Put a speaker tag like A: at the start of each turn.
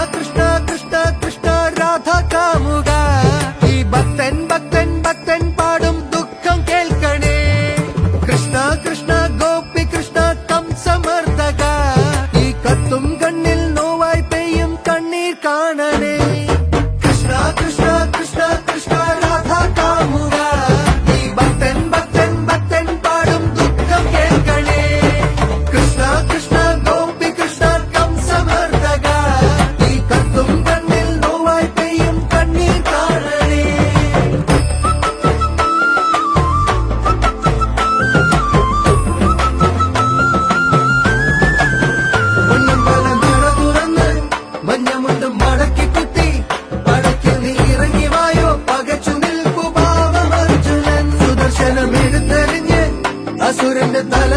A: കൃഷ്ണ കൃഷ്ണ കൃഷ്ണ രാധ കാമുക ഈ ഭക്തൻ ഭക്തൻ ഭക്തൻ പാടും ദുഃഖം കേൾക്കണേ കൃഷ്ണ കൃഷ്ണ ഗോപി കൃഷ്ണ കംസമർദ്ദക ഈ കത്തും കണ്ണിൽ നോവായി പെയ്യും കണ്ണീർ കാണണേ കൃഷ്ണ കൃഷ്ണ കൃഷ്ണ കൃഷ്ണ രാധ കാമുക ഈ ഭക്തൻ ഭക്തൻ ഭക്തൻ പാടും ദുഃഖം കേൾക്കണേ കൃഷ്ണ കൃഷ്ണ ഗോപി കൃഷ്ണ കംസമർദ്ദക ഈ കത്തും കണ്ണിൽ നോവായി പെയ്യും കണ്ണീർ കാണണേ പൊന്നമ്പല നട തുറന്ന് മഞ്ഞമുണ്ട് മടക്കി കുത്തി പടക്കിൽ നീ ഇറങ്ങി വായോ പകച്ചു നിൽപ്പു പാവം അർജുനൻ സുദർശനം എടുത്തെറിഞ്ഞ് അസുരന്റെ തല